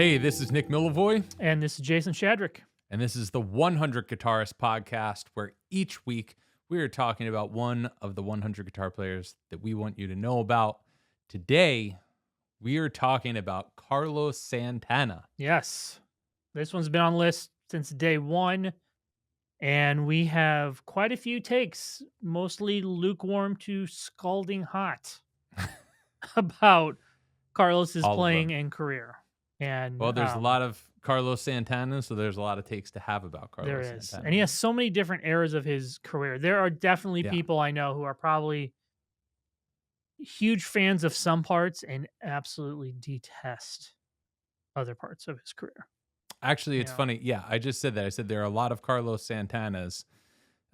Hey, this is Nick Millivoy, And this is Jason Shadrick. and this is the 100 Guitarist podcast, where each week we are talking about one of the 100 guitar players that we want you to know about. Today, we are talking about Carlos Santana. Yes. This one's been on the list since day one, and we have quite a few takes, mostly lukewarm to scalding hot, about Carlos's All of playing them. and career. And Well, there's a lot of Carlos Santana, so there's a lot of takes to have about there Carlos is. Santana. And he has so many different eras of his career. There are definitely Yeah. people I know who are probably huge fans of some parts and absolutely detest other parts of his career. Actually, it's Yeah. funny. Yeah, I just said that. I said there are a lot of Carlos Santanas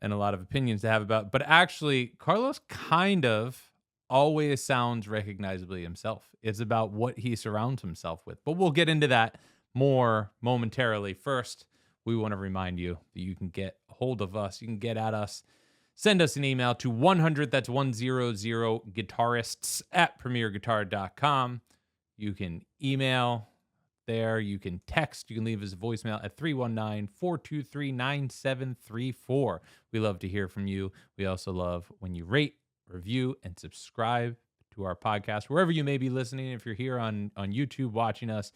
and a lot of opinions to have about, but actually, Carlos kind of always sounds recognizably himself. It's about what he surrounds himself with. But we'll get into that more momentarily. First, we want to remind you that you can get a hold of us. You can get at us. Send us an email to 100, that's 100 guitarists at premierguitar.com. You can email there. You can text. You can leave us a voicemail at 319-423-9734. We love to hear from you. We also love when you rate, review, and subscribe to our podcast wherever you may be listening. If you're here on YouTube watching us,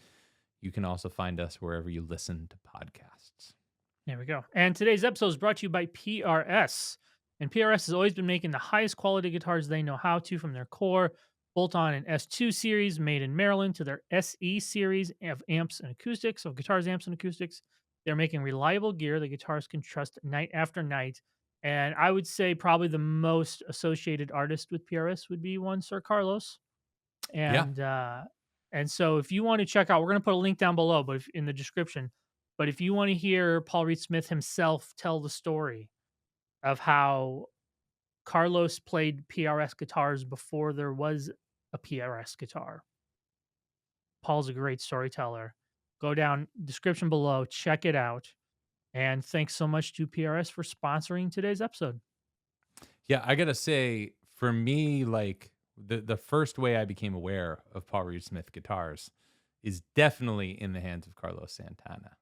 you can also find us wherever you listen to podcasts. There we go. And today's episode is brought to you by PRS. And PRS has always been making the highest quality guitars they know how to, from their core bolt-on and S2 series made in Maryland to their SE series of amps and acoustics, of guitars, amps, and acoustics. They're making reliable gear that guitarists can trust night after night. And I would say probably the most associated artist with PRS would be one Sir Carlos. And so if you want to check out, we're going to put a link down below, but in the description. But if you want to hear Paul Reed Smith himself tell the story of how Carlos played PRS guitars before there was a PRS guitar, Paul's a great storyteller. Go down description below, check it out. And thanks so much to PRS for sponsoring today's episode. Yeah, I gotta say, for me, like the first way I became aware of Paul Reed Smith guitars is definitely in the hands of Carlos Santana.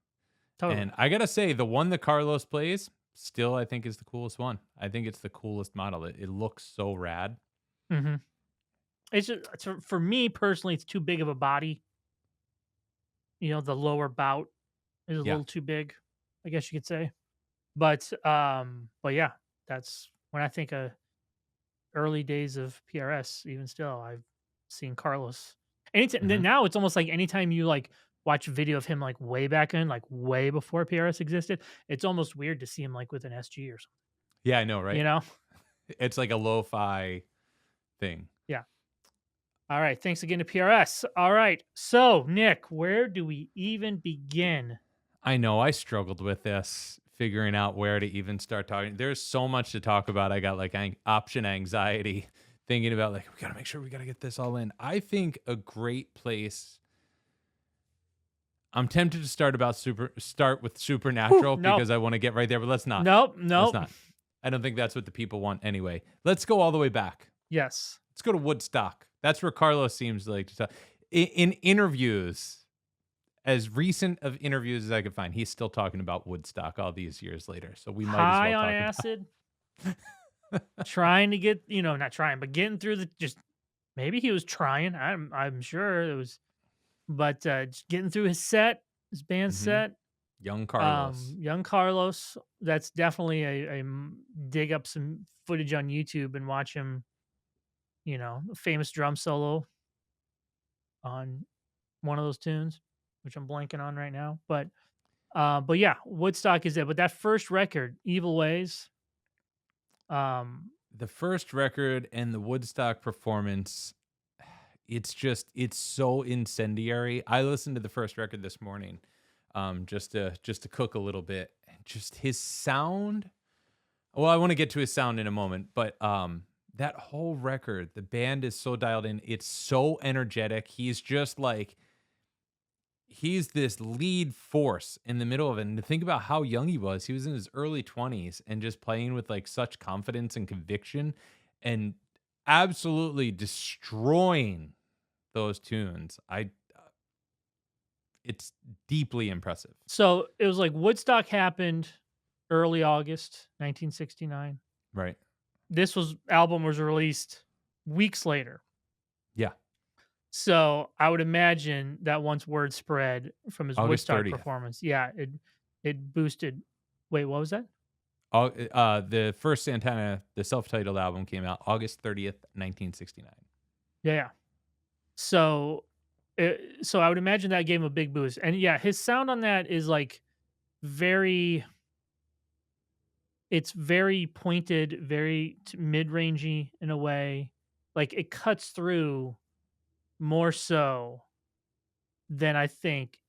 Totally. And I gotta say, the one that Carlos plays still, I think, is the coolest one. I think it's the coolest model. It looks so rad. Mm-hmm. It's just, for me personally, it's too big of a body. You know, the lower bout is a Yeah. little too big, I guess you could say. But yeah, that's when I think of early days of PRS. Even still, I've seen Carlos. Anytime Mhm. now, it's almost like anytime you like watch a video of him like way back in, like way before PRS existed, it's almost weird to see him like with an SG or something. Yeah, I know, right? You know? It's like a lo-fi thing. Yeah. All right. Thanks again to PRS. All right. So, Nick, where do we even begin? I know I struggled with this, figuring out where to even start talking. There's so much to talk about. I got like option anxiety, thinking about like, we gotta make sure we gotta get this all in. I think a great place. I'm tempted to start with Supernatural no. because I want to get right there, but let's not. Nope. Let's not. I don't think that's what the people want anyway. Let's go all the way back. Yes. Let's go to Woodstock. That's where Carlos seems like to talk. In interviews, as recent of interviews as I could find, he's still talking about Woodstock all these years later. So we might High as well on talk acid. Trying to get, not trying, but getting through maybe he was trying. I'm sure it was, but just getting through his band set. Young Carlos. Young Carlos. That's definitely a dig up some footage on YouTube and watch him, a famous drum solo on one of those tunes, which I'm blanking on right now. But yeah, Woodstock is it. But that first record, Evil Ways. The first record and the Woodstock performance, it's so incendiary. I listened to the first record this morning, just to cook a little bit. And just his sound. Well, I want to get to his sound in a moment, but that whole record, the band is so dialed in. It's so energetic. He's just like, he's this lead force in the middle of it. And to think about how young he was in his early 20s and just playing with like such confidence and conviction and absolutely destroying those tunes. it's deeply impressive. So it was like Woodstock happened early August 1969. Right. This album was released weeks later. Yeah. So I would imagine that once word spread from his August Woodstock 30th. performance, yeah, it boosted. Wait, what was that? The first Santana, the self-titled album came out August 30th, 1969. Yeah. So, so I would imagine that gave him a big boost, and yeah, his sound on that is like very. It's very pointed, very mid-rangey in a way. Like it cuts through more so than I think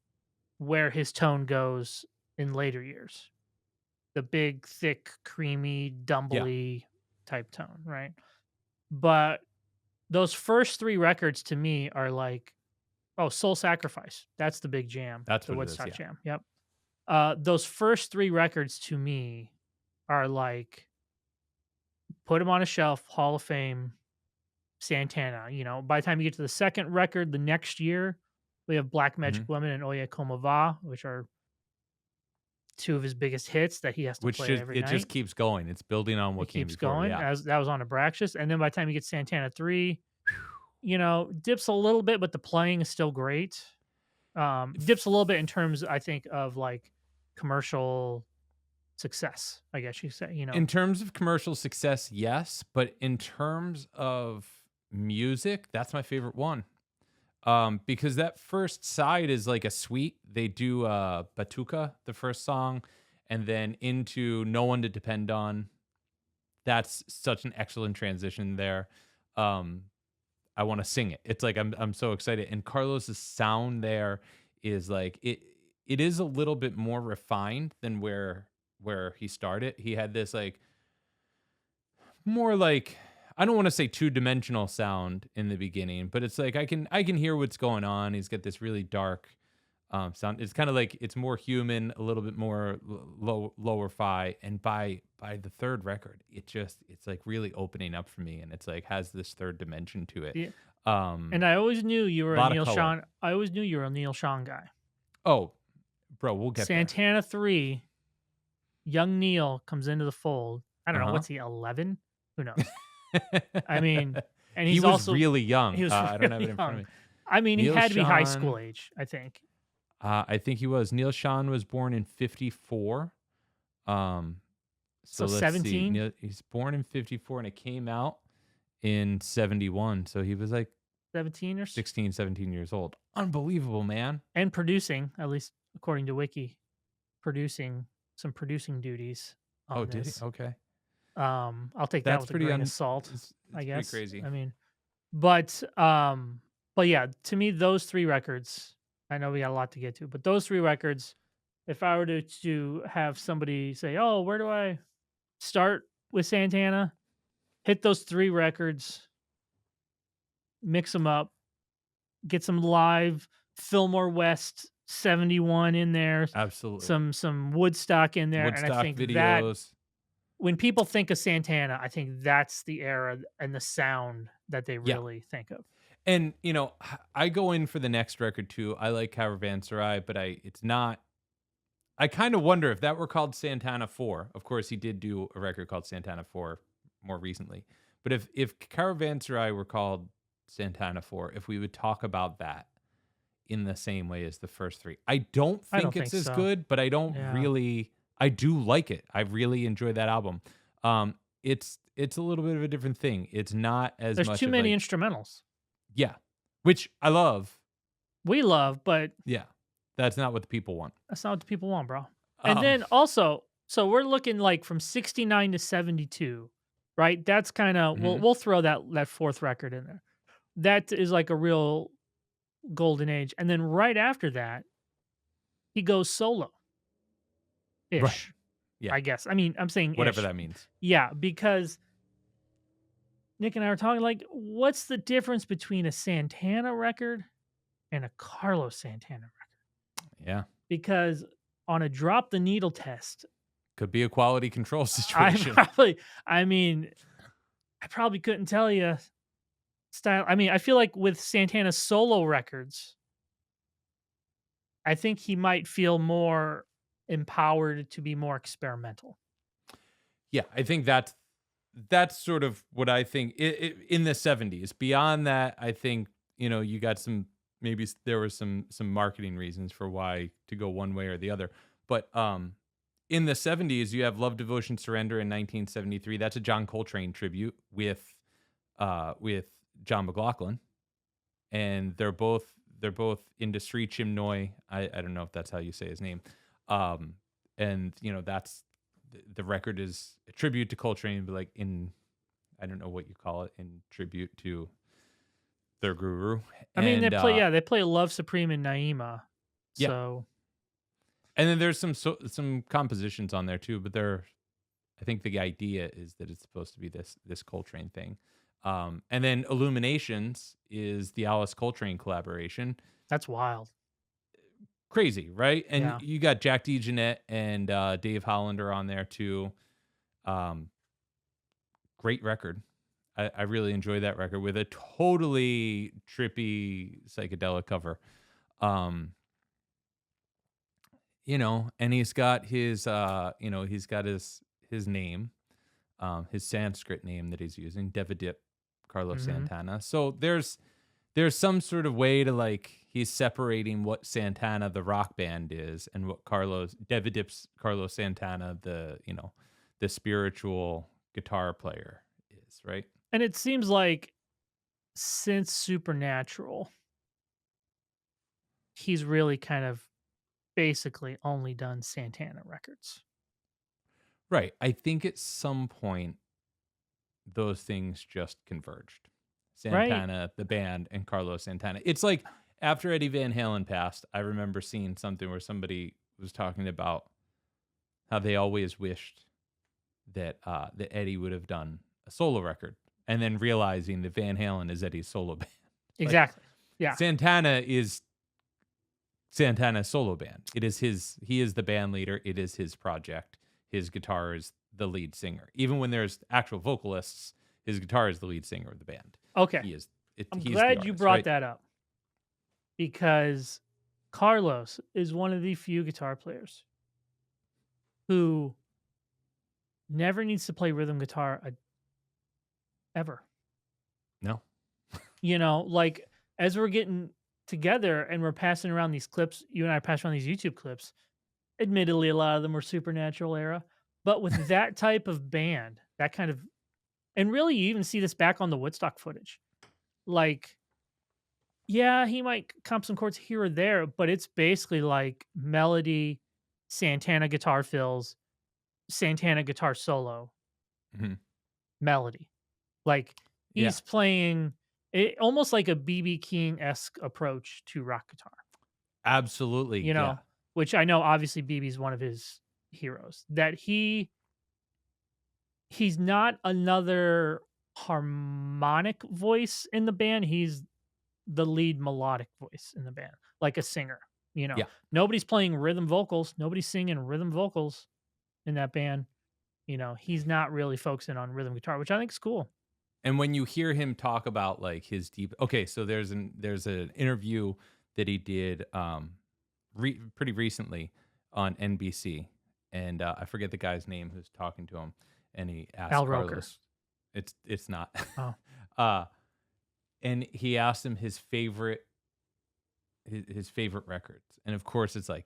where his tone goes in later years. The big, thick, creamy, Yeah. dumbly type tone, right? But those first 3 records to me are like, oh, Soul Sacrifice. That's the big jam, That's the what it is, Woodstock yeah. jam. Yep. Those first 3 records to me are like, put them on a shelf, Hall of Fame, Santana. You know, by the time you get to the second record, the next year, we have Black Magic Mhm. Woman and Oye Como Va, which are 2 of his biggest hits that he has to Which play just every it night. just keeps going. It's building on It what came keeps before, going, yeah. as that was on Abraxas, and then by the time you get Santana 3, you know, dips a little bit, but the playing is still great. Dips a little bit in terms, I think, of like commercial success, I guess you say, you know. In terms of commercial success, yes, but in terms of music, that's my favorite one. Because that first side is like a suite. They do Batuka, the first song, and then into No One to Depend On. That's such an excellent transition there. Um, I want to sing it. It's like I'm so excited. And Carlos's sound there is like it is a little bit more refined than where he started. He had this like more like I don't want to say two-dimensional sound in the beginning, but it's like I can hear what's going on. He's got this really dark sound. It's kind of like it's more human, a little bit more lower fi. And by the third record, it's like really opening up for me, and it's like has this third dimension to it. Yeah. Um, And I always knew you were a a lot of Neil color. Sean. I always knew you were a Neil Sean guy. Oh, bro, we'll get there. Santana 3, young Neil comes into the fold. I don't know, Uh what's he, 11? Who knows? huh. I mean, and He he's was also really young. he was I don't have really it in front of young. me. I mean, he Neil had to be high Sean. school age, I think. I think he was. Neil Sean was born in 54. Um, So so let's see. 17, He's born in 54 and it came out in 71. So he was like 17 or 16, 17 years old. Unbelievable, man. and producing, at least according to Wiki, producing some producing duties Oh, on did he? this. Okay. I'll take that That's with a pretty grain of salt, I it's pretty guess. crazy. I mean, but yeah, to me, those 3 records, I know we got a lot to get to, but those 3 records, if I were to have somebody say, "Oh, where do I start with Santana?" Hit those 3 records, mix them up, get some live Fillmore West 71 in there, Absolutely. some Woodstock in there, and I Woodstock think that videos. when people think of Santana, I think that's the era and the sound that they Yeah. really think of. And I go in for the next record too. I like Caravanserai, but it's not. I kind of wonder if that were called Santana 4. Of course, he did do a record called Santana 4 more recently. But if Caravanserai were called Santana 4, if we would talk about that in the same way as the first 3. I don't I don't think think it's as so. good, but Yeah. I do like it. I really enjoy that album. It's a little bit of a different thing. It's not as There's much too of many like instrumentals. yeah, which I love. We love, but Yeah. That's not what the people want. that's not what the people want, bro. And Um then also, so we're looking like from 69 to 72, right? That's kind of mhm. we'll throw that fourth record in there. That is like a real golden age. And then right after that, he goes solo Right. ish, Yeah. I guess. I mean, I'm saying Whatever ish. that means. Yeah, because Nick and I were talking like, what's the difference between a Santana record and a Carlos Santana record? Yeah. Because on a drop the needle test, Could be a quality control I situation. probably, I mean, I probably couldn't tell you style. I mean, I feel like with Santana's solo records, I think he might feel more empowered to be more experimental. Yeah, I think that's sort of what I think in the 70s. Beyond that, I think, you got some maybe there were some marketing reasons for why to go one way or the other. But in the 70s, you have Love Devotion Surrender in 1973. That's a John Coltrane tribute with John McLaughlin, and they're both into Sri Chimnoy. I don't know if that's how you say his name. Um and that's the record is a tribute to Coltrane, but like in I don't know what you call it, in tribute to their guru. I mean, And they play Love Supreme in Naima. yeah, So, and then there's some compositions on there too, but I think the idea is that it's supposed to be this Coltrane thing. And then Illuminations is the Alice Coltrane collaboration. that's wild. Crazy, right? And Yeah. you got Jack DeJohnette and Dave Hollander on there too. Um, Great record. I really enjoy that record with a totally trippy psychedelic cover. Um, and he's got his name, his Sanskrit name that he's using, Devadip Carlos Mhm. Santana. So there's some sort of way to like he's separating what Santana the rock band is and what Carlos Devadip's Carlos Santana the spiritual guitar player is, right? And it seems like since Supernatural, he's really kind of basically only done Santana records, Right. I think at some point those things just converged. right? Santana, the band, and Carlos Santana. It's like after Eddie Van Halen passed, I remember seeing something where somebody was talking about how they always wished that Eddie would have done a solo record, and then realizing that Van Halen is Eddie's solo band. Like Exactly. Yeah. Santana is Santana's solo band. He is the band leader. It is his project. His guitar is the lead singer. Even when there's actual vocalists, his guitar is the lead singer of the band. Okay. He is I'm he's the glad you artist, brought right? that up because Carlos is one of the few guitar players who never needs to play rhythm guitar ever. No. Like as we're getting together and we're passing around these clips, you and I pass around these YouTube clips. Admittedly, a lot of them were Supernatural era, but with that type of band, that kind of, and really, you even see this back on the Woodstock footage. Like, yeah, he might comp some chords here or there, but it's basically like melody, Santana guitar fills, Santana guitar solo, Mhm. melody. Like Yeah. he's playing it almost like a BB King esque approach to rock guitar, Absolutely. you Yeah. know, which I know obviously BB's one of his heroes. That he's not another harmonic voice in the band. He's the lead melodic voice in the band, like a singer. Yeah. Nobody's playing rhythm vocals. Nobody's singing rhythm vocals in that band. He's not really focusing on rhythm guitar, which I think is cool. And when you hear him talk about like his deep okay, so there's an interview that he did pretty recently on NBC, and I forget the guy's name who's talking to him, and he asked Al Roker. Carlos. It's not. Oh, uh and he asked him his favorite records. And of course it's like,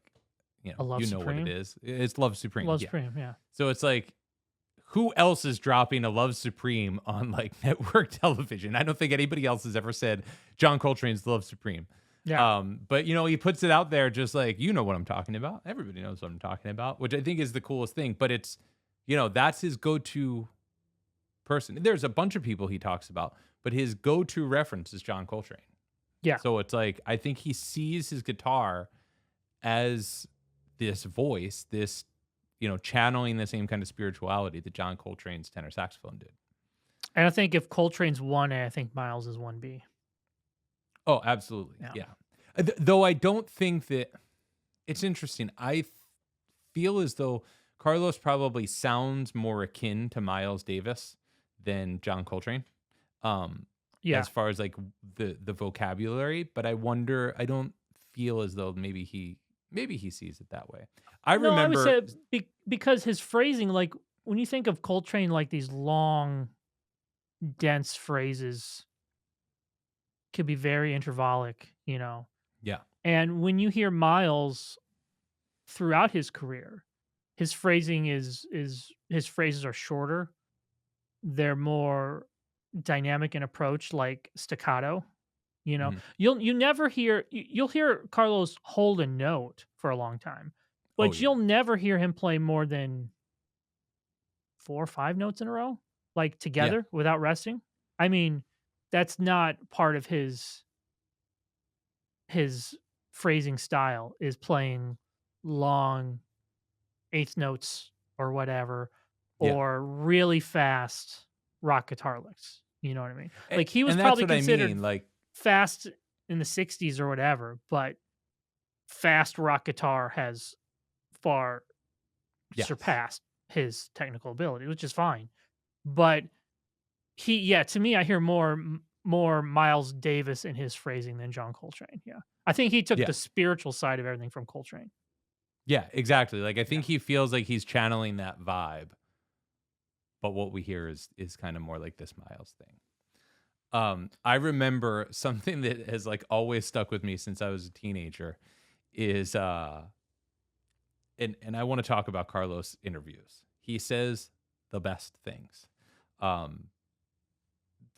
a Love you know what it Supreme. is. It's Love Supreme. Love Yeah. Supreme. Yeah. So it's like who else is dropping a Love Supreme on like network television? I don't think anybody else has ever said John Coltrane's Love Supreme. Yeah. But he puts it out there just like, you know what I'm talking about. Everybody knows what I'm talking about, which I think is the coolest thing. But it's, that's his go-to person. There's a bunch of people he talks about, but his go-to reference is John Coltrane. Yeah. So it's like I think he sees his guitar as this voice, this channeling the same kind of spirituality that John Coltrane's tenor saxophone did. And I think if Coltrane's 1A, I think Miles is 1B. Oh, absolutely. Yeah. Yeah. Though I don't think that it's interesting. Feel as though Carlos probably sounds more akin to Miles Davis than John Coltrane. Yeah. As far as like the vocabulary, but I don't feel as though maybe he Maybe he sees it that way. I No, I would remember say because his phrasing, like when you think of Coltrane, like these long, dense phrases could be very intervallic. yeah. And when you hear Miles throughout his career, his phrasing is his phrases are shorter. They're more dynamic in approach, like staccato. Mhm. You never hear you'll hear Carlos hold a note for a long time, Oh, but yeah. you'll never hear him play more than 4 or 5 notes in a row, like Yeah. together without resting. I mean, that's not part of his phrasing style is playing long eighth notes or whatever, Yeah. or really fast rock guitar licks. You know what I mean? A Like he was and that's probably what I considered mean, like fast in the 60s or whatever, but fast rock guitar has far yes. surpassed his technical ability, which is fine. But yeah, to me, I hear more Miles Davis in his phrasing than John Coltrane. Yeah, I think he took Yeah. the spiritual side of everything from Coltrane. Yeah, exactly. Like, I Yeah, think he feels like he's channeling that vibe, but what we hear is kinda more like this Miles thing. I remember something that has, like, always stuck with me since I was a teenager is, and I wanna talk about Carlos' interviews. He says the best things. Um,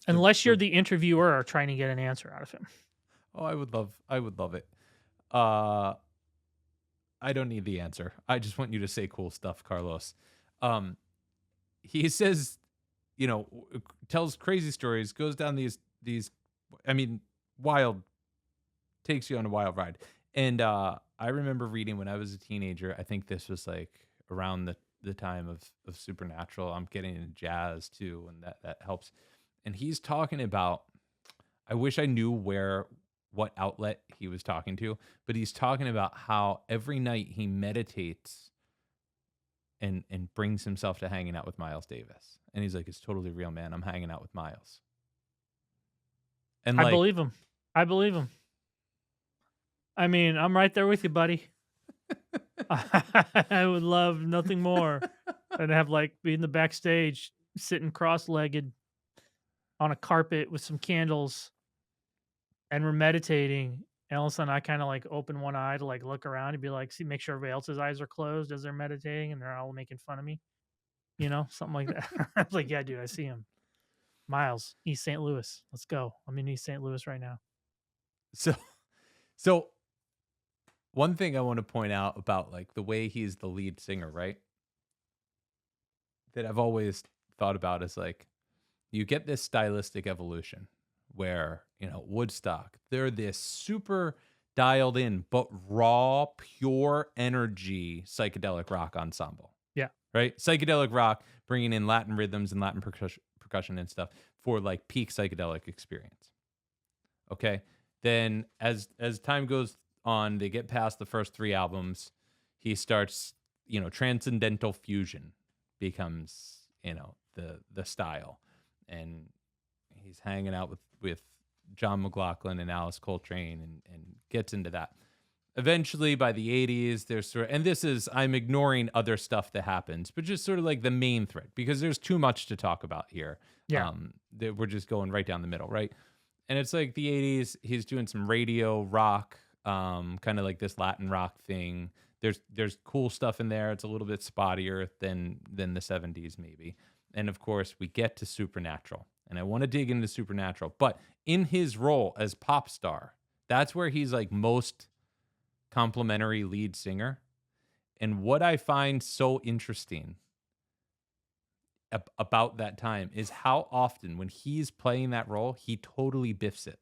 unless you're the the interviewer trying to get an answer out of him. oh, I would love it. Uh, I don't need the answer. I just want you to say cool stuff, Carlos. Um, he says, tells crazy stories, goes down these I mean, wild takes you on a wild ride. And I remember reading when I was a teenager, I think this was like around the time of Supernatural. I'm getting into jazz too, and that helps. And he's talking about I wish I knew what outlet he was talking to, but he's talking about how every night he meditates and brings himself to hanging out with Miles Davis. And he's like, it's totally real, man. I'm hanging out with Miles. And I like, believe him. I believe him. I mean, I'm right there with you, buddy. I would love nothing more than to have like be in the backstage, sitting cross-legged on a carpet with some candles, and we're meditating. And all of a sudden, I kind of like open one eye to like look around and be like, see, make sure everybody else's eyes are closed as they're meditating, and they're all making fun of me. Something like that. I was like, yeah, dude, I see him. Miles, East St. Louis. Let's go. I'm in East St. Louis right now. so, so one thing I want to point out about like the way he's the lead singer, right? That I've always thought about is like you get this stylistic evolution where, Woodstock, they're this super dialed in but raw, pure energy psychedelic rock ensemble, Yeah. right? Psychedelic rock bringing in Latin rhythms and Latin percussion and stuff for like peak psychedelic experience. Okay. Then as time goes on, they get past the first 3 albums, he starts, transcendental fusion becomes, the style. And he's hanging out with John McLaughlin and Alice Coltrane and gets into that. Eventually by the 80s, there's and this is I'm ignoring other stuff that happens, but just sort of like the main thread because there's too much to talk about here. Yeah. That we're just going right down the middle, right? And it's like the 80s, he's doing some radio rock, kind of like this Latin rock thing. There's cool stuff in there. It's a little bit spottier than the 70s maybe. And of course, we get to Supernatural. And I want to dig into Supernatural, but in his role as pop star, that's where he's like most complimentary lead singer. And what I find so interesting about that time is how often when he's playing that role, he totally biffs it.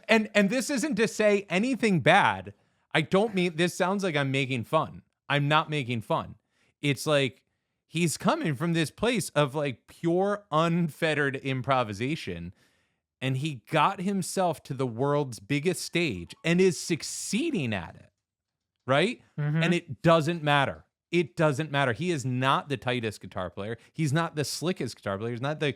And this isn't to say anything bad. I don't mean this sounds like I'm making fun. I'm not making fun. It's like he's coming from this place of like pure unfettered improvisation and he got himself to the world's biggest stage and is succeeding at it. Right? And Mm-hmm. it doesn't matter. It doesn't matter. He is not the tightest guitar player. He's not the slickest guitar player. He's not the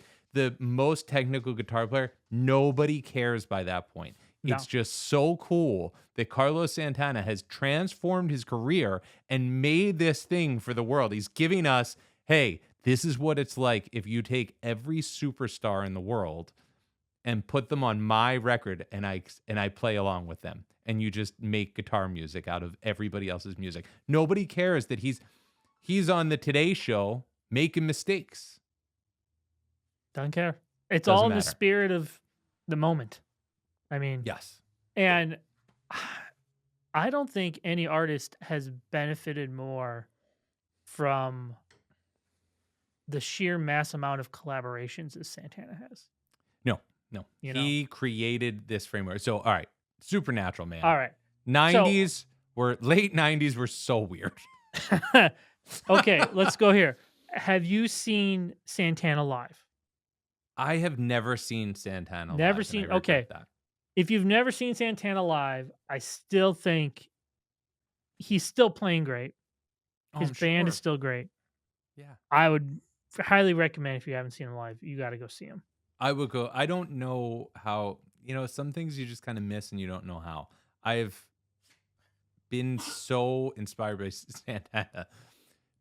most technical guitar player. Nobody cares by that point. It's No. just so cool that Carlos Santana has transformed his career and made this thing for the world. He's giving us, hey, this is what it's like if you take every superstar in the world and put them on my record and I play along with them. And you just make guitar music out of everybody else's music. Nobody cares that he's on the Today Show making mistakes. Don't care. It's all Doesn't in the matter. spirit of the moment. I mean, Yes. and I don't think any artist has benefited more from the sheer mass amount of collaborations as Santana has. No, no. You know? He created this framework. So, all right. Supernatural, man. All right. 90s late 90s were so weird. Okay, let's go here. Have you seen Santana live? I have never seen Santana live. Never and seen. I regret Okay. that. If you've never seen Santana live, I still think he's still playing great. His band is sure. still great. Yeah. I would highly recommend, if you haven't seen him live, you got to go see him. I would go. I don't know how, some things you just kind of miss and you don't know how. I've been so inspired by Santana.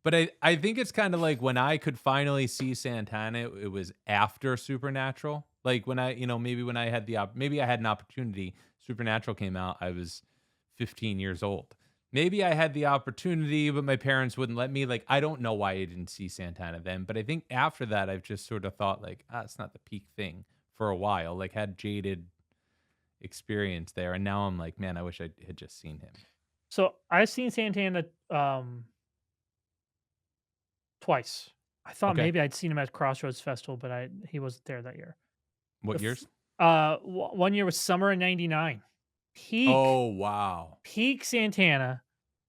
But I think it's kind of like when I could finally see Santana, it was after Supernatural. Like when I, maybe when I had maybe I had an opportunity. Supernatural came out, I was 15 years old. Maybe I had the opportunity, but my parents wouldn't let me. Like, I don't know why I didn't see Santana then. But I think after that, I've just sort of thought like, it's not the peak thing for a while. Like, had jaded experience there. And now I'm like, man, I wish I had just seen him. So I've seen Santana twice. I thought Okay. maybe I'd seen him at Crossroads Festival, but he wasn't there that year. What years? One year was summer of '99. Oh, wow. Peak Santana,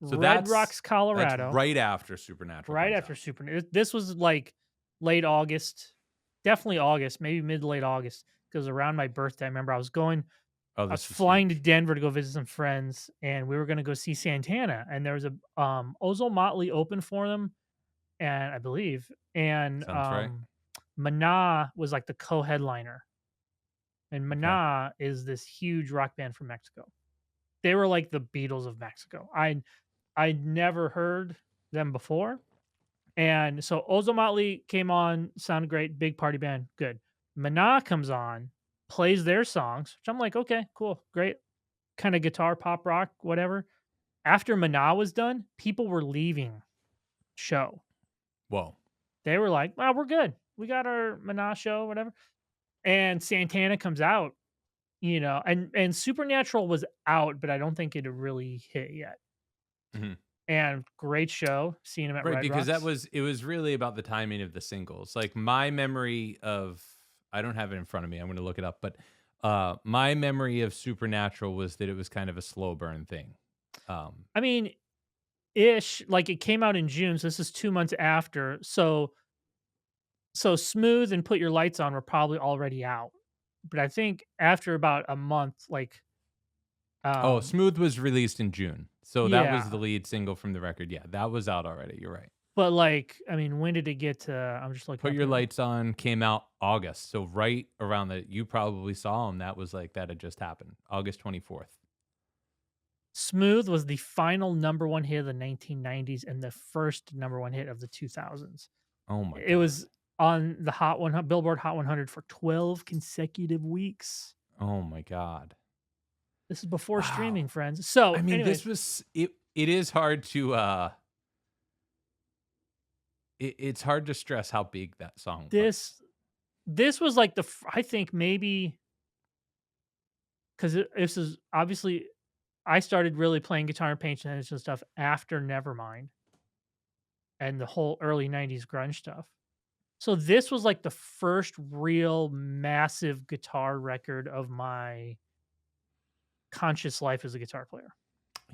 So Red Rocks, Colorado. That's right after Supernatural. Right comes after out. Supernatural. This was like late August, definitely August, maybe mid to late August, because around my birthday, I remember I was flying to Denver to go visit some friends, and we were going to go see Santana, and there was a Ozil Motley open for them, and I believe, and Sounds right. Maná was like the co-headliner, and Maná is this huge rock band from Mexico. They were like the Beatles of Mexico. I'd never heard them before. And so Ozil Motley came on, sounded great, big party band, good. Maná comes on, plays their songs, which I'm like, okay, cool, great. Kind of guitar, pop rock, whatever. After Maná was done, people were leaving show. Whoa. They were like, well, we're good. We got our Maná show, whatever. And Santana comes out, and Supernatural was out, but I don't think it had really hit yet. Mm-hmm. And great show, seeing him at Right, Red because Rocks. it was really about the timing of the singles. Like my memory of, I don't have it in front of me. I'm going to look it up, but my memory of Supernatural was that it was kind of a slow burn thing. I mean, ish, like it came out in June, so this is 2 months after. So Smooth and Put Your Lights On were probably already out. But I think after about a month, like Smooth was released in June. So that was yeah. the lead single from the record. Yeah, that was out already. You're right. But like, I mean, when did it get to I'm just looking Put up Your here. Lights On came out August. So right around you probably saw him. That was like, that had just happened. August 24th. Smooth was the final number one hit of the 1990s and the first number one hit of the 2000s. Oh my God. It was on the Billboard Hot 100 for 12 consecutive weeks. Oh my God. This is before streaming, friends. So I mean, anyways, this was it. It is hard to it's hard to stress how big that song was. This was like I think maybe because this is obviously I started really playing guitar and paint and stuff after Nevermind and the whole early 90s grunge stuff. So this was like the first real massive guitar record of my conscious life as a guitar player.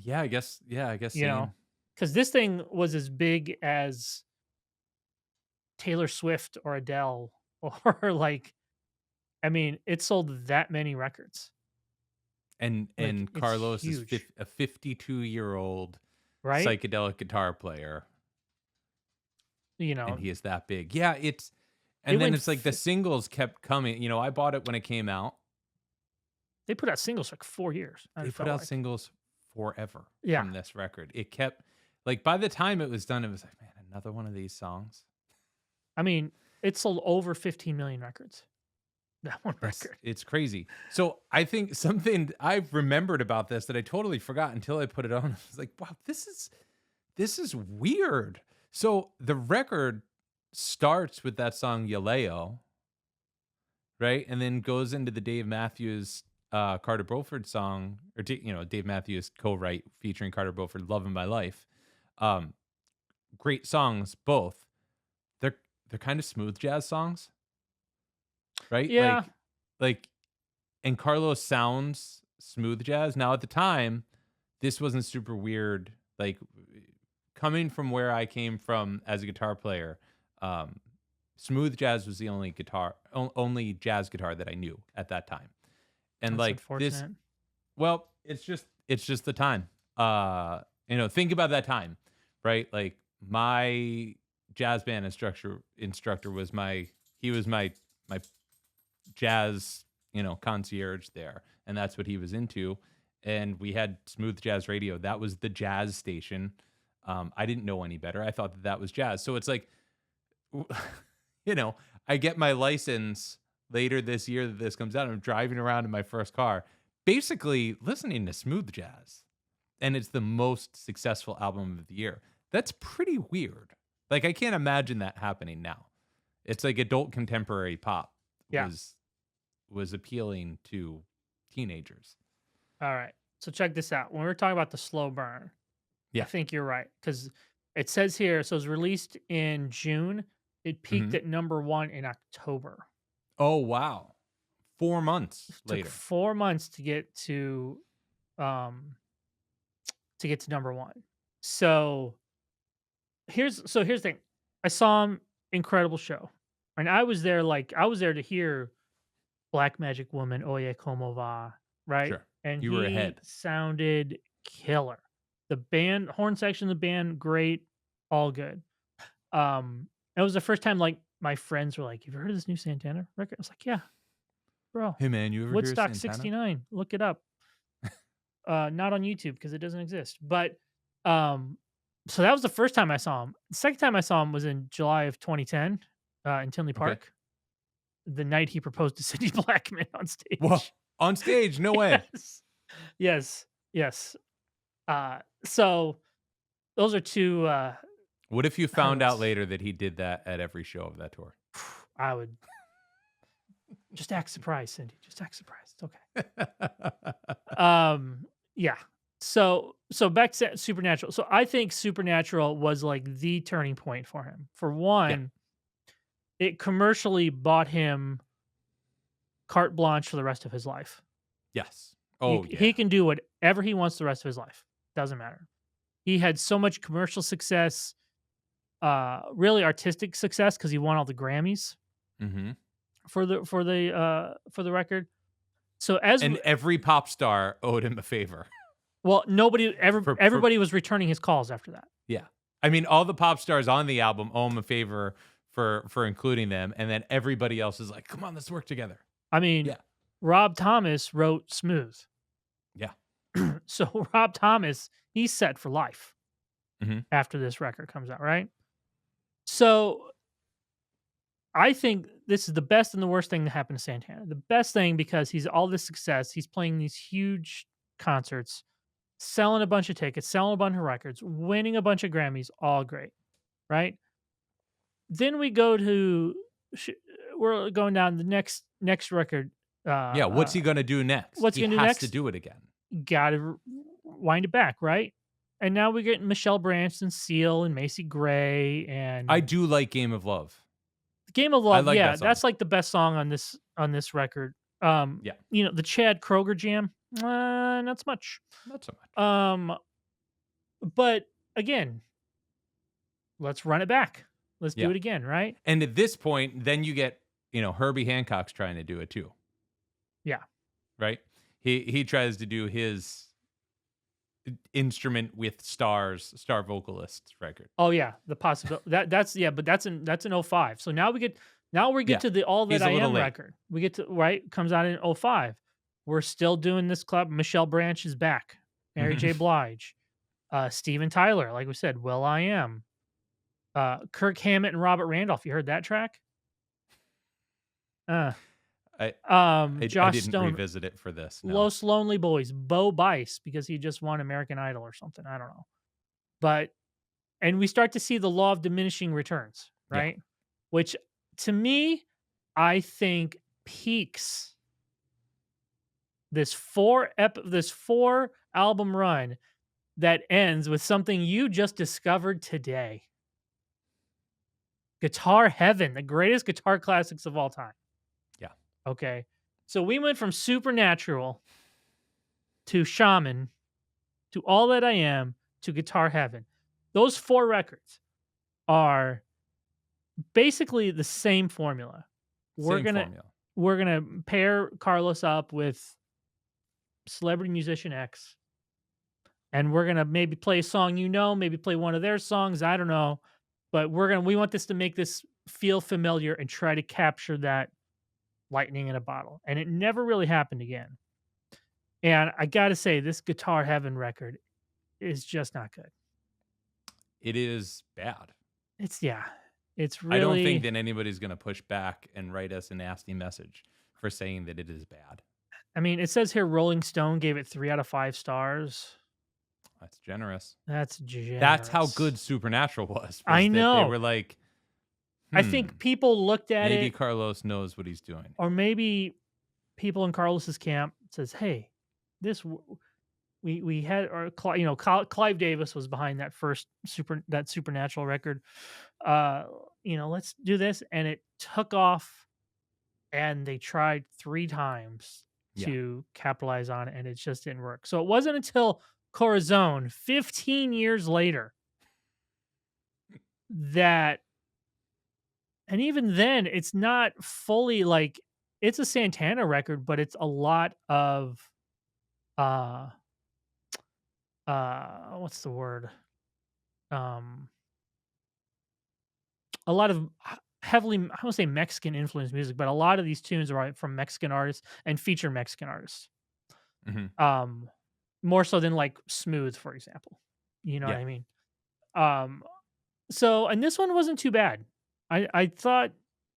Yeah, I guess. Yeah, I guess. Because this thing was as big as Taylor Swift or Adele or like, I mean, it sold that many records. And Like, Carlos is huge. a 52-year-old Right? psychedelic guitar player, and he is that big. Yeah, and then it's like the singles kept coming. I bought it when it came out, They put out singles for like 4 years, They it put felt out like. singles forever Yeah. from this record. It kept like, by the time it was done, it was like, "Man, another one of these songs?" I mean, it sold over 15 million records. That one That's record. it's crazy. So, I think something I've remembered about this that I totally forgot until I put it on. I was like, "Wow, this is weird." So, the record starts with that song Yaleo, right? And then goes into the Dave Matthews, Carter Beauford song, or Dave Matthews co-write featuring Carter Beauford, "Love of My Life." Um, Great songs, both. They're they're kind of smooth jazz songs, right? Yeah. Like, and Carlos sounds smooth jazz. Now, at the time, this wasn't super weird. Like, coming from where I came from as a guitar player, um, smooth jazz was the only jazz guitar that I knew at that time. And That's like this, unfortunate. well, it's just the time. Think about that time, right? Like, my jazz band instructor was my jazz, concierge there, and that's what he was into. And we had smooth jazz radio. That was the jazz station. I didn't know any better. I thought that was jazz. So it's like, you know, I get my license later this year that this comes out. I'm driving around in my first car, basically listening to smooth jazz, and it's the most successful album of the year. That's pretty weird. Like, I can't imagine that happening now. It's like adult contemporary pop Yeah. was appealing to teenagers. All right. So check this out. When we're talking about the slow burn, I Yeah. think you're right because it says here. So it was released in June. It peaked Mhm. at #1 in October. Oh, wow. 4 months Took later. 4 months um to get to #1. So here's the thing. I saw him, incredible show. And I was there to hear Black Magic Woman, Oye Como Va, right? Sure. And You were he ahead. sounded killer. The band, horn section of the band, great, all good. It was the first time like my friends were like, "Have you heard of this new Santana record?" I was like, "Yeah, bro. Hey, man, you ever hear Woodstock Santana? '69. Look it up." Not on YouTube because it doesn't exist. But um, so that was the first time I saw him. The second time I saw him was in July of 2010 in Tinley Okay. Park, the night he proposed to Cindy Blackman on Whoa. stage. On stage, no way. Yes. Yes. Yes. So those are two What if you found out highlights. later that he did that at every show of that tour? I would just act surprised, Cindy. Just act surprised. It's okay. Yeah. So back to Supernatural. So I think Supernatural was like the turning point for him. For Yeah. one, it commercially bought him carte blanche for the rest of his life. Yes. He Oh, he yeah. can do whatever he wants the rest of his life. Doesn't matter. He had so much commercial success, really artistic success because he won all the Grammys Mhm. for the record. So as And every pop star owed him a favor. well, For everybody was returning his calls after that. Yeah. I mean, all the pop stars on the album owe him a favor for including them, and then everybody else is like, "Come on, let's work together." I mean, Yeah. Rob Thomas wrote Smooth. Yeah. So Rob Thomas, he's set for life Mhm. after this record comes out, right? So I think this is the best and the worst thing to happen to Santana. The best thing because he's all this success, he's playing these huge concerts, selling a bunch of tickets, selling a bunch of records, winning a bunch of Grammys, all great, right? Then we go to sh- we're going down the next record. Yeah, what's he gonna do next? What's he He gonna do has to next? do it again. Got to wind it back, right? And now we get Michelle Branch and Seal and Macy Gray I and do like Game of Love. Game of I Love. like Yeah, that song. that's like the best song on this record. Yeah, The Chad Kroger jam, not so much. not so much. Um, but again, let's run it back. Let's do Yeah. it again, right? And at this point, then you get, Herbie Hancock's trying to do it too, Yeah. right? He tries to do his instrument with star vocalists record. Oh yeah, the possibility that's yeah, but that's in '05. So now we get Yeah, to the All he's That a I little Am late. record. We get to right comes out in '05. We're still doing this club. Michelle Branch is back. Mary Mhm. J. Blige, Steven Tyler, like we said, Will I Am, Kirk Hammett and Robert Randolph. You heard that track? Uh, I I Josh didn't Stone, revisit it for this, no. Los Lonely Boys, Bo Bice, because he just won American Idol or something. I don't know. But and we start to see the law of diminishing returns, Yeah, right? Which to me, I think peaks this four album run that ends with something you just discovered today. Guitar Heaven, the greatest guitar classics of all time. yeah. Okay. So we went from Supernatural to Shaman to All That I Am to Guitar Heaven. Those four records are basically the same formula. We're Same gonna formula. we're gonna pair Carlos up with celebrity musician X, and we're gonna maybe play a song, maybe play one of their songs. I don't know, but we want this to make this feel familiar and try to capture that lightning in a bottle. And it never really happened again. And I gotta say, this Guitar Heaven record is just not good. It is bad. It's yeah, it's I don't think really. that anybody's gonna push back and write us a nasty message for saying that it is bad. I mean, it says here Rolling Stone gave it 3 out of 5 stars. That's generous. That's That's how generous. good Supernatural I was that they know. were like, I "Hmm, think people looked at maybe it, Carlos knows what he's doing." or maybe people in Carlos's camp says, "Hey, we had or Clive Davis was behind that first Supernatural record. Let's do this," and it took off. And they tried 3 times Yeah. to capitalize on it, and it just didn't work. So it wasn't until Corazon, 15 years later, that, and even then, it's not fully like it's a Santana record, but it's a lot of uh what's the word? Um a lot of heavily, I won't say Mexican influenced music, but a lot of these tunes are from Mexican artists and feature Mexican artists. Mhm. Um, More so than like Smooth, for example. You know what Yeah. I mean? Um, and this one wasn't too bad. I thought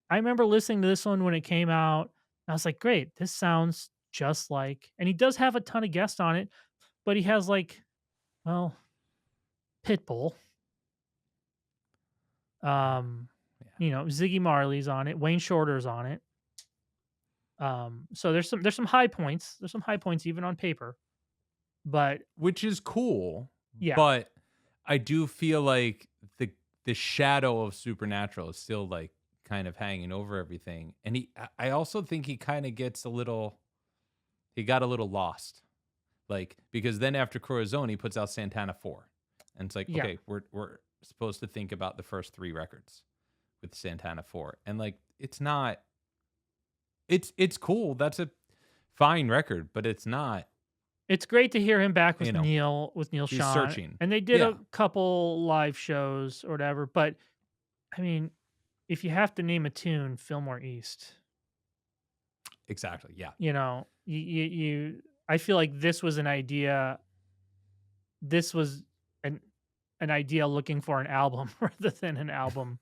I remember listening to this one when it came out. I was like, great, this sounds just like, and he does have a ton of guests on it, but he has like, well, Pitbull, um, Yeah. Ziggy Marley's on it, Wayne Shorter's on it. So there's some high points. There's some high points even on paper, but Which is cool, yeah, but I do feel like the shadow of Supernatural is still, like, kind of hanging over everything, and I also think he kinda gets he got a little lost, like, because then after Corazon, he puts out Santana 4, and it's like, yeah. okay, we're supposed to think about the first 3 records with Santana 4, and, like, it's not it's cool, that's a fine record, but it's not, It's great to hear him back you with know, Neil he's Schon, searching. and they did Yeah, a couple live shows or whatever, but, I mean, if you have to name a tune, Fillmore East, exactly, yeah. I feel like this was an idea looking for an album rather than an album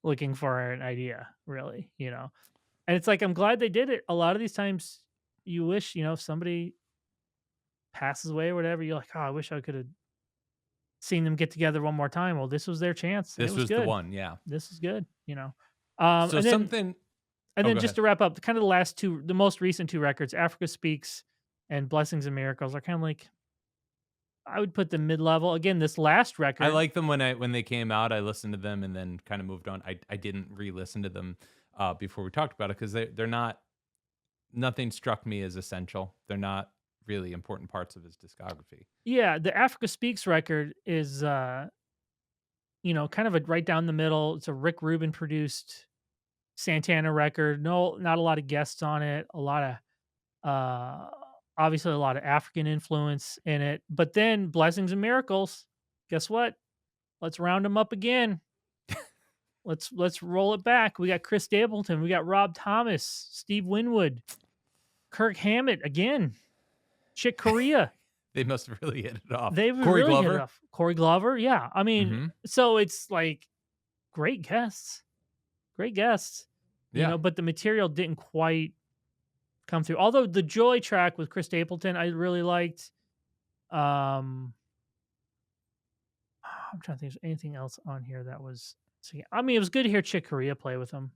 looking for an idea, really, And it's like, I'm glad they did it. A lot of these times, you wish, if somebody passes away or whatever, you're like, "Oh, I wish I coulda seen them get together one more time." Well, this was their chance, and it This was was the good. one, yeah. This is good. So And then something Oh, go just ahead. to wrap up, kind of the most recent 2 records, Africa Speaks and Blessings and Miracles, are kinda like, I would put them mid-level. Again, this last I record. like them when they came out, I listened to them and then kinda moved on. I didn't re-listen to them, before we talked about it because they're not nothing struck me as essential. They're not really important parts of his discography. Yeah, the Africa Speaks record is, kind of a right down the middle. It's a Rick Rubin produced Santana record. No, not a lot of guests on it. A lot of uh obviously a lot of African influence in it. But then Blessings and Miracles, guess what? Let's round them up again. Let's roll it back. We got Chris Stapleton, we got Rob Thomas, Steve Winwood. Kirk Hammett again. Chick Corea. They must have really hit it off. They Corey really hit it Glover. off. Corey Glover, yeah. I mean, Mm-hmm. so it's like great guests. Great guests. Yeah. But the material didn't quite come through. Although the Joy track with Chris Stapleton, I really liked. I'm trying to think if there's anything else on here that was. So yeah, I mean, it was good to hear Chick Corea play with him.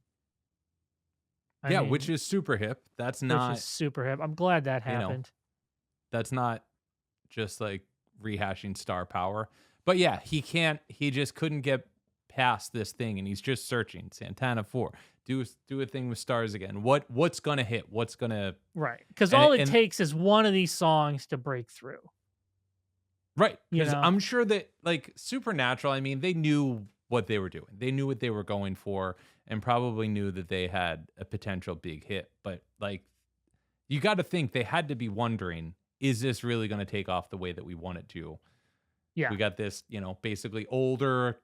Yeah, which is super hip. That's which not, is super hip. I'm glad that you know, happened. that's not just like rehashing star power. But yeah, he just couldn't get past this thing, and he's just searching. Santana 4. Do a thing with stars again. What's gonna hit? What's gonna Right, because and all it- it and takes is one of these songs to break through. right. You Because know? I'm sure that like Supernatural, I mean, they knew what they were doing. They knew what they were going for, and probably knew that they had a potential big hit. But like, you got to think they had to be wondering, is this really going to take off the way that we want it to? Yeah, We got this, basically older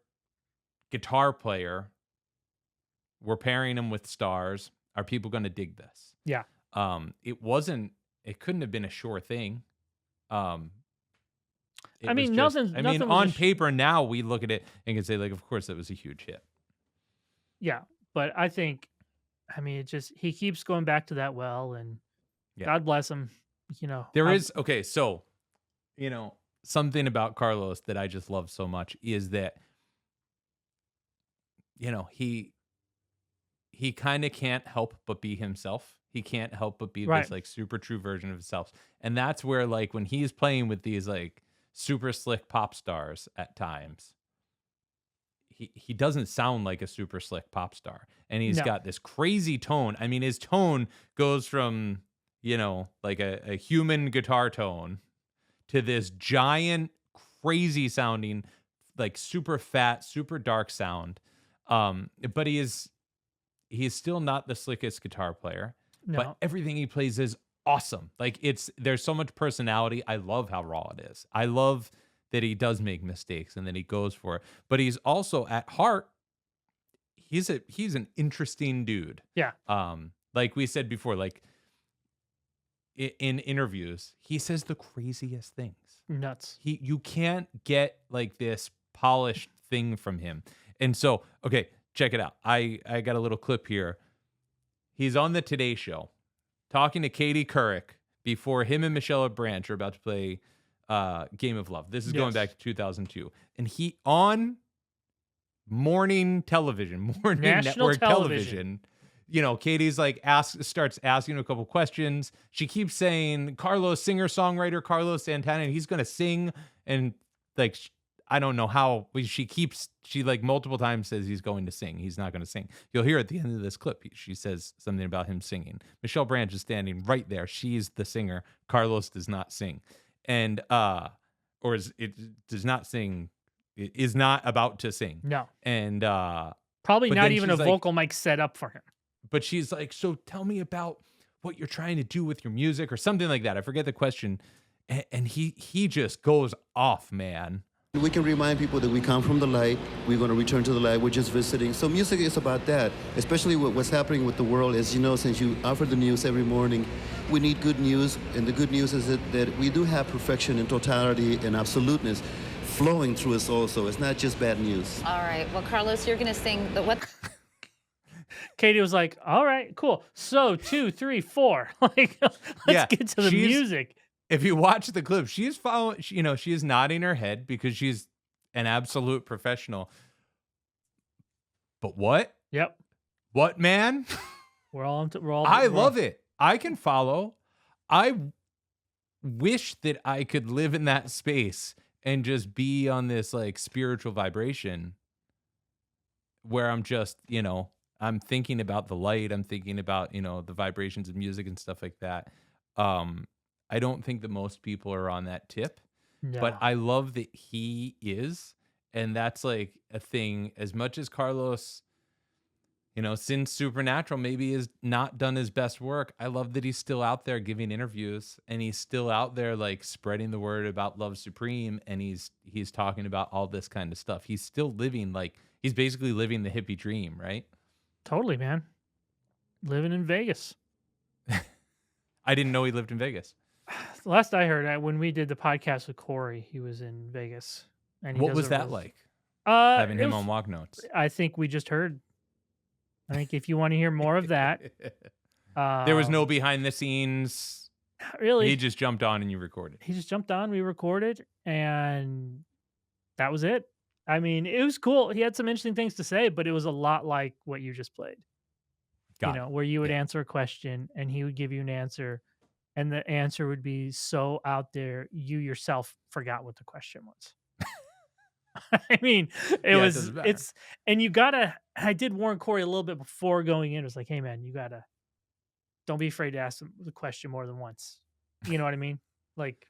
guitar player. We're pairing him with stars. Are people going to dig this? yeah. It couldn't have been a sure thing. It I was mean, just- nothing. I nothing mean, was on paper now we look at it and can say, like, of course that was a huge hit. Yeah, but I think, I mean, he keeps going back to that well, and Yeah. God bless him. There is okay, so something about Carlos that I just love so much is that he kind of can't help but be himself. He can't help but be Right. this like super true version of himself. And that's where like when he's playing with these like super slick pop stars at times, he doesn't sound like a super slick pop star. And he's No. got this crazy tone. I mean, his tone goes from, like a human guitar tone to this giant, crazy sounding, like super fat, super dark sound. But he's still not the slickest guitar player. No. But everything he plays is awesome. Like there's so much personality. I love how raw it is. I love that he does make mistakes and that he goes for it. But he's also at heart, he's an interesting dude. Yeah. Like we said before, like in interviews, he says the craziest things. Nuts. You can't get like this polished thing from him. And so, okay, check it out. I got a little clip here. He's on the Today Show talking to Katie Couric before him and Michelle Branch are about to play Game of Love. This is going Yes. back to 2002. And he on morning television, morning National network television. television. Katie's like starts asking a couple questions. She keeps saying Carlos, singer-songwriter Carlos Santana, and he's gonna sing. And like I don't know how she like multiple times says he's going to sing. He's not going to sing. You'll hear at the end of this clip, she says something about him singing. Michelle Branch is standing right there. She's the singer. Carlos does not sing. And, does not sing. It is not about to sing. No. And, Probably but not then even a she's like- vocal mic set up for him. but she's like, so tell me about what you're trying to do with your music or something like that. I forget the question. And he just goes off, man. We can remind people that we come from the light. We're going to return to the light. We're just visiting. So music is about that, especially with what's happening with the world. As you know, since you offer the news every morning, we need good news. And the good news is that we do have perfection and totality and absoluteness flowing through us also. It's not just bad news. All right. Well, Carlos, you're going to sing the what? Katie was like, all right, cool. So 2, 3, 4. Like, let's Yeah, get to the she's- music. If you watch the clip, she's following, she is nodding her head because she's an absolute professional. But what? Yep. What, man? We're all I love it. I can follow. I wish that I could live in that space and just be on this like spiritual vibration where I'm just, I'm thinking about the light. I'm thinking about, the vibrations of music and stuff like that. I don't think that most people are on that tip, No. but I love that he is. And that's like a thing. As much as Carlos, since Supernatural maybe has not done his best work, I love that he's still out there giving interviews and he's still out there like spreading the word about Love Supreme. And he's talking about all this kind of stuff. He's still living he's basically living the hippie dream, right? Totally, man. Living in Vegas. I didn't know he lived in Vegas. Last I heard, when we did the podcast with Corey, he was in Vegas. And he What does was a that res- like? it Having him was- on Walk Notes. I think we just heard. I think if you want to hear more of that, There was no behind the scenes. really. He just jumped on and you recorded. He just jumped on, we recorded, and that was it. I mean, it was cool. He had some interesting things to say, but it was a lot like what you just played. Got it. Where you would Yeah. answer a question and he would give you an answer, and the answer would be so out there you yourself forgot what the question was. I mean, Yeah, it doesn't matter. and you gotta. I did warn Corey a little bit before going in. It was like, hey man, you gotta don't be afraid to ask him the question more than once. You know what I mean? Like,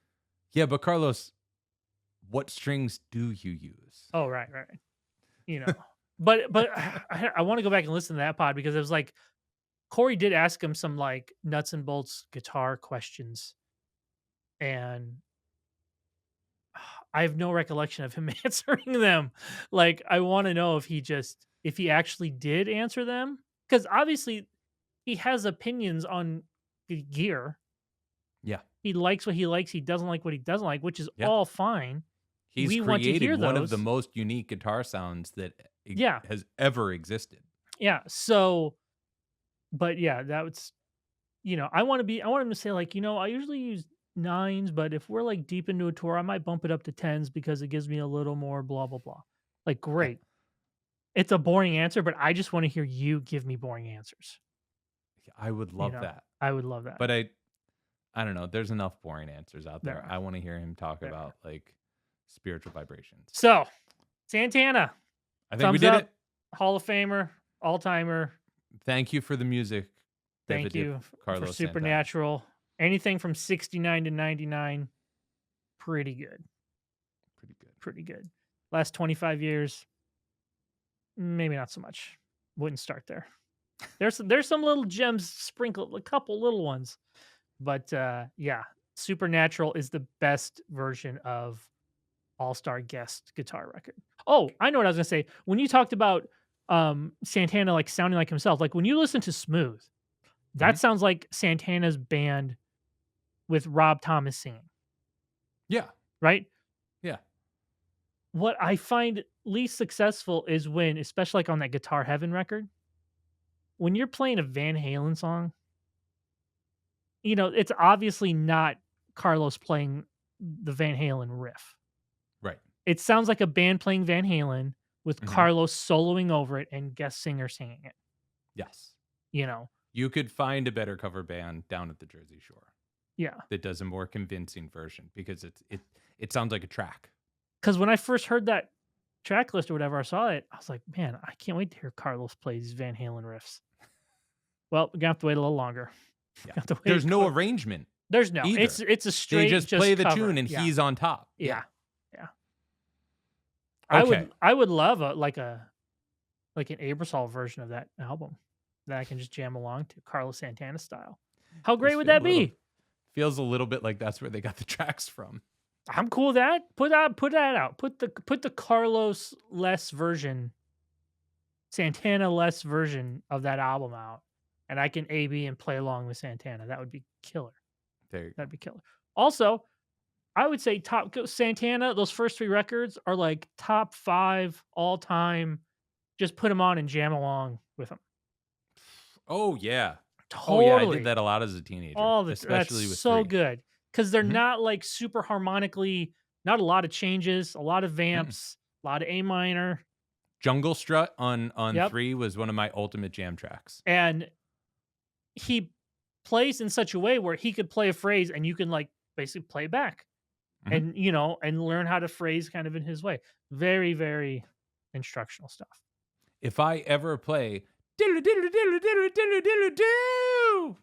Yeah, but Carlos, what strings do you use? oh right. But I want to go back and listen to that pod because it was like Corey did ask him some like nuts and bolts guitar questions, and I have no recollection of him answering them. Like, I want to know if he actually did answer them, because obviously he has opinions on gear. Yeah. He likes what he likes. He doesn't like what he doesn't like, which is Yeah. all fine. He's We want to hear created one of those. the most unique guitar sounds that Yeah. has ever existed. Yeah. So, but yeah, that was, I want him to say like, I usually use 9s, but if we're like deep into a tour, I might bump it up to 10s because it gives me a little more blah, blah, blah. Like, great. It's a boring answer, but I just want to hear you give me boring answers. I would love that. I would love that. But I don't know. There's enough boring answers out there. There are. I want to hear him talk There about like spiritual vibrations. So, Santana, I think we thumbs did up. it. Hall of Famer, all-timer. Thank you for the music. Thank David you for Carlos Supernatural. Anything from 69 to 99, pretty good. Santana. Pretty good. Pretty good. Last 25 years, maybe not so much. Wouldn't start there. There's some little gems sprinkled, a couple little ones. But yeah, Supernatural is the best version of All-Star Guest guitar record. Oh, I know what I was going to say. When you talked about Santana like sounding like himself, like when you listen to Smooth, that sounds like Santana's band with Rob Thomas singing. Yeah. Right? Yeah. What I find least successful is when, especially like on that Guitar Heaven record, when you're playing a Van Halen song, it's obviously not Carlos playing the Van Halen riff. Right. It sounds like a band playing Van Halen with Carlos soloing over it and guest singer singing it. Yes. You could find a better cover band down at the Jersey Shore. Yeah. That does a more convincing version because it sounds like a track. Because when I first heard that track list or whatever, I saw it, I was like, man, I can't wait to hear Carlos play these Van Halen riffs. Well, we're gonna have to wait a little longer. Yeah. There's no arrangement. There's no. either. It's a straight. They just play the cover. tune and Yeah. he's on top. Yeah. Okay. I would love an Aebersold version of that album that I can just jam along to, Carlos Santana style. How great Just would feel that a little- be? Feels a little bit like that's where they got the tracks from. I'm cool with that. Put that out. Put the Carlos less version, Santana less version of that album out, and I can A/B and play along with Santana. That would be killer. There you go. That'd be killer. Also, I would say Santana. Those first 3 records are like top 5 all time. Just put them on and jam along with them. Oh yeah. Totally. Oh yeah, I did that a lot as a teenager. Especially that's with so 3. good because they're Mhm. not like super harmonically. Not a lot of changes. A lot of vamps. A lot of A minor. Jungle Strut on Yep. 3 was one of my ultimate jam tracks. And he plays in such a way where he could play a phrase and you can like basically play it back and and learn how to phrase kind of in his way. Very, very instructional stuff. If I ever play diddle diddle diddle diddle diddle diddle do,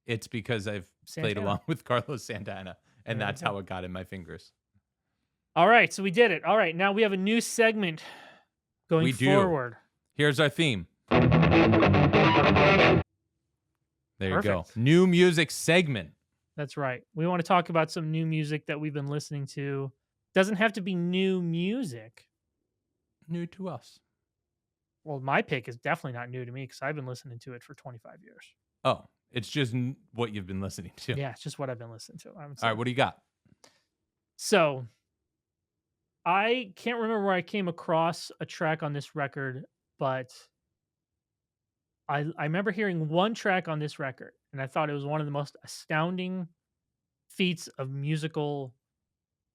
it's because I've played Santana. along with Carlos Santana, and There you that's go. how it got in my fingers. All right, so we did it. All right, now we have a new segment going We do. forward. Here's our theme. There you go. Perfect. New music segment. That's right. We want to talk about some new music that we've been listening to. Doesn't have to be new music. New to us. Well, my pick is definitely not new to me because I've been listening to it for 25 years. Oh, It's just what you've been listening to. Yeah, it's just what I've been listening to. I would say. All right, what do you got? So I can't remember where I came across a track on this record, but I remember hearing one track on this record, and I thought it was one of the most astounding feats of musical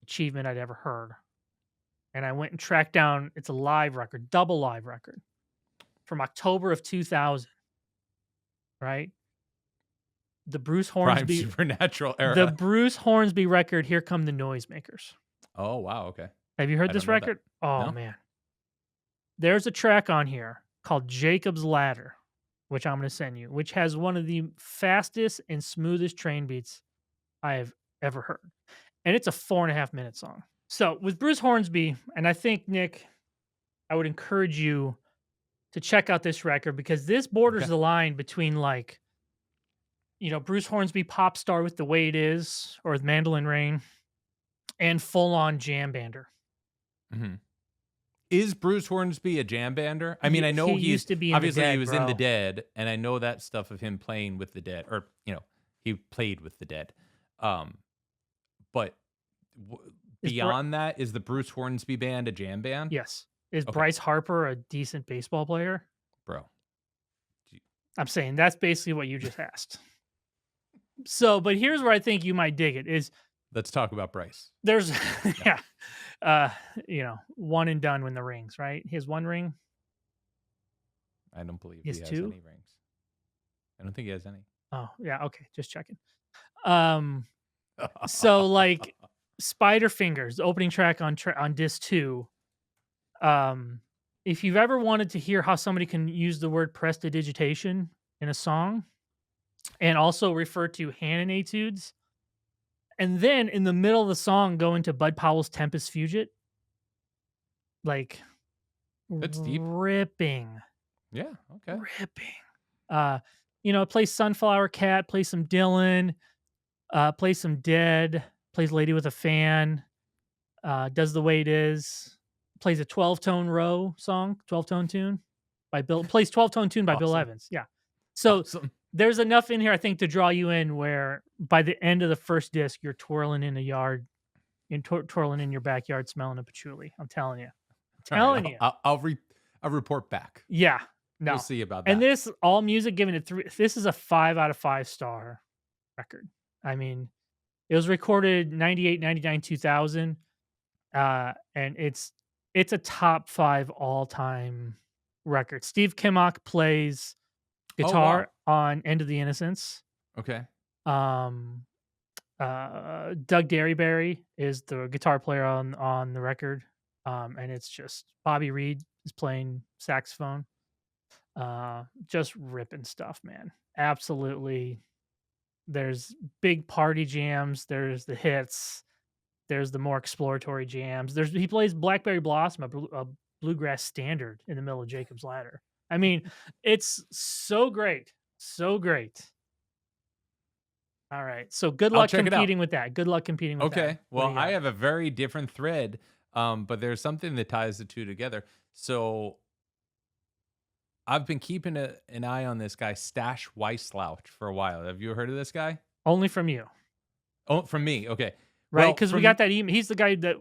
achievement I'd ever heard. And I went and tracked down, it's a live record, double live record from October of 2000, right? The Bruce Prime Hornsby, Supernatural era. the Bruce Hornsby record, Here Come the Noisemakers. Oh, wow. Okay. Have you heard I this don't know that. record? Oh, No. man. There's a track on here called Jacob's Ladder, which I'm going to send you, which has one of the fastest and smoothest train beats I have ever heard. And it's a 4.5-minute song. So with Bruce Hornsby, and I think, Nick, I would encourage you to check out this record because this borders Okay. the line between like, Bruce Hornsby pop star with The Way It Is or with Mandolin Rain and full on jam bander. Mm-hmm. Is Bruce Hornsby a jam bander? I mean, I know he he's used to be in obviously the Dead, he was in the bro. Dead, and I know that stuff of him playing with the Dead, or he played with the Dead. But beyond that, is the Bruce Hornsby band a jam band? Yes. Is Okay. Bryce Harper a decent baseball player? Bro. I'm saying that's basically what you just asked. So, but here's where I think you might dig it is Let's talk about Bryce. there's one and done when the rings, right? He has one ring. I don't believe He he has has two? any rings. I don't think he has any. Oh, yeah, okay, just checking. So like Spider Fingers, the opening track on disc 2. If you've ever wanted to hear how somebody can use the word prestidigitation in a song and also refer to hand etudes, and then in the middle of the song go into Bud Powell's Tempest Fugit, like That's deep. ripping. Yeah, okay. Play Sunflower Cat, play some Dylan, play some Dead, plays Lady with a Fan, does The Way It Is, plays a 12-tone row song, 12-tone tune by Bill, plays 12-tone tune by Bill Awesome. Evans. Yeah. So Awesome. there's enough in here, I think, to draw you in where by the end of the first disc, you're twirling in a yard, twirling in your backyard, smelling a patchouli. I'm telling you. All right, I'll report back. Yeah. No. We'll see about that. And this all music given it 3. This is a 5 out of 5 star record. I mean, it was recorded 98, 99, 2000. And it's a top 5 all time record. Steve Kimmock plays guitar on End of the Innocence. Okay. Doug Derryberry is the guitar player on the record. And it's just Bobby Reed is playing saxophone. Just ripping stuff, man. Absolutely. There's big party jams. There's the hits. There's the more exploratory jams. He plays Blackberry Blossom, a bluegrass standard in the middle of Jacob's Ladder. I mean, it's so great. So great. All right. So good luck competing with that. Good luck competing with that. Okay. Well, I have a very different thread, but there's something that ties the two together. So I've been keeping an eye on this guy, Stash Wyslouch, for a while. Have you heard of this guy? Only from you. Oh, from me. Okay. Right? Because we got that email. He's the guy that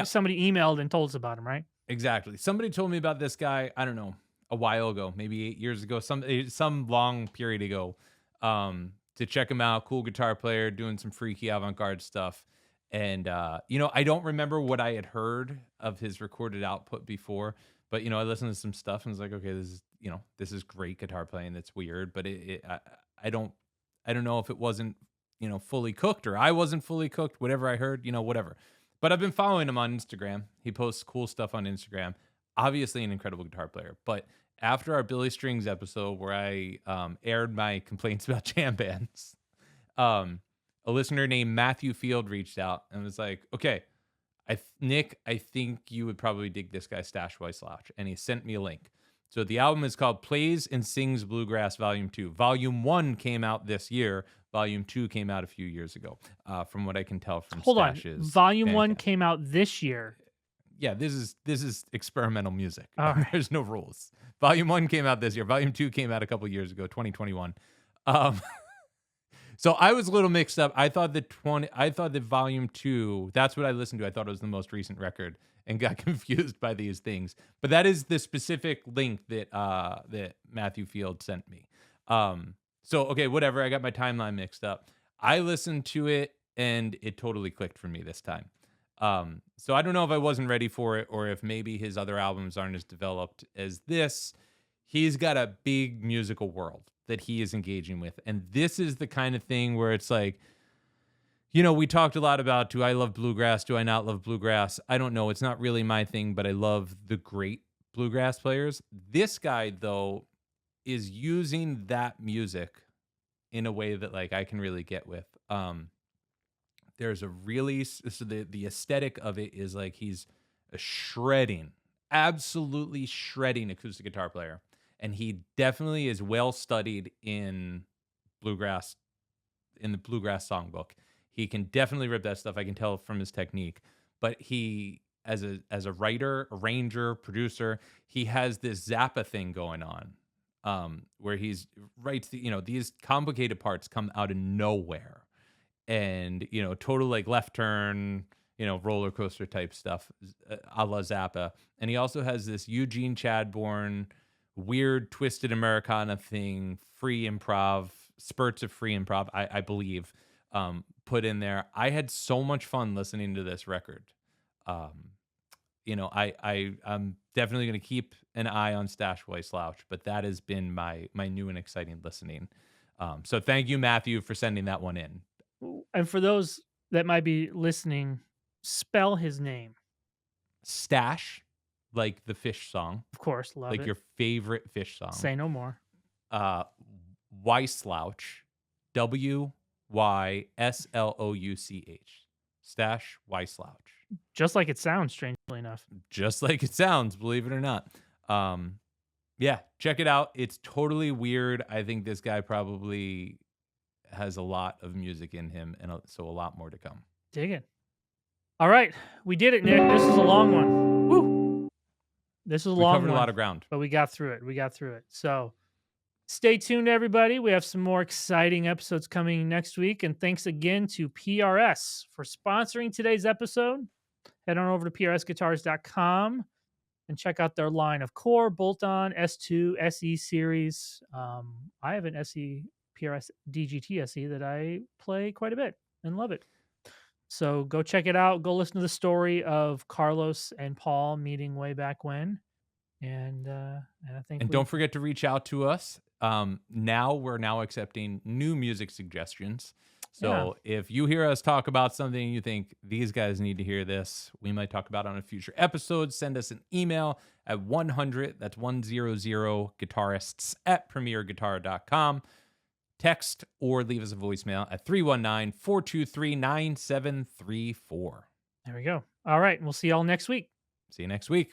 somebody emailed and told us about him, right? Exactly. Somebody told me about this guy, I don't know, a while ago, maybe 8 years ago, some long period ago, to check him out. Cool guitar player, doing some freaky avant-garde stuff. And, I don't remember what I had heard of his recorded output before, but, I listened to some stuff and was like, okay, this is great guitar playing. That's weird, but I don't know if it wasn't, fully cooked or I wasn't fully cooked, whatever I heard, whatever. But I've been following him on Instagram. He posts cool stuff on Instagram. Obviously an incredible guitar player. But after our Billy Strings episode where I aired my complaints about jam bands, a listener named Matthew Field reached out and was like, okay, Nick, I think you would probably dig this guy, Stash Wyslouch. And he sent me a link. So the album is called Plays and Sings Bluegrass Volume 2. Volume 1 came out this year. Volume 2 came out a few years ago, from what I can tell from Stash's. Volume 1 came out this year. Yeah, this is experimental music. All right. There's no rules. Volume 1 came out this year. Volume 2 came out a couple years ago, 2021. Um, so I was a little mixed up. I thought the volume 2, that's what I listened to. I thought it was the most recent record and got confused by these things. But that is the specific link that Matthew Field sent me. So okay, whatever. I got my timeline mixed up. I listened to it and it totally clicked for me this time. So I don't know if I wasn't ready for it or if maybe his other albums aren't as developed as this. He's got a big musical world that he is engaging with. And this is the kind of thing where it's like, we talked a lot about, do I love bluegrass? Do I not love bluegrass? I don't know. It's not really my thing, but I love the great bluegrass players. This guy, though, is using that music in a way that like I can really get with. There's a really, so the aesthetic of it is like he's a absolutely shredding acoustic guitar player. And he definitely is well studied in the bluegrass songbook. He can definitely rip that stuff. I can tell from his technique. But he, as a writer, arranger, producer, he has this Zappa thing going on, where he's writes these complicated parts come out of nowhere, and total like left turn, roller coaster type stuff, a la Zappa. And he also has this Eugene Chadbourne weird twisted Americana thing, free improv, spurts of free improv, I believe, put in there. I had so much fun listening to this record. I'm definitely going to keep an eye on Stash Wyslouch, but that has been my new and exciting listening. So thank you, Matthew, for sending that one in. And for those that might be listening, spell his name. Stash, like the fish song. Of course, love like it. Your favorite fish song. Say no more. Wyslouch, Wyslouch. Stash Wyslouch. Just like it sounds, strangely enough. Just like it sounds, believe it or not. Yeah, check it out. It's totally weird. I think this guy probably has a lot of music in him, and so a lot more to come. Dig it. All right, we did it, Nick. This is a long one. Woo! This is a long one. We covered a lot of ground. But we got through it. So stay tuned, everybody. We have some more exciting episodes coming next week. And thanks again to PRS for sponsoring today's episode. Head on over to prsguitars.com and check out their line of core, bolt-on, S2, SE series. I have an SE PRS DGT SE that I play quite a bit and love it. So go check it out. Go listen to the story of Carlos and Paul meeting way back when. And I think. And don't forget to reach out to us. We're now accepting new music suggestions. So if you hear us talk about something and you think these guys need to hear this, we might talk about it on a future episode. Send us an email at 100, that's 100 guitarists at premierguitar.com. Text or leave us a voicemail at 319-423-9734. There we go. All right. We'll see y'all next week. See you next week.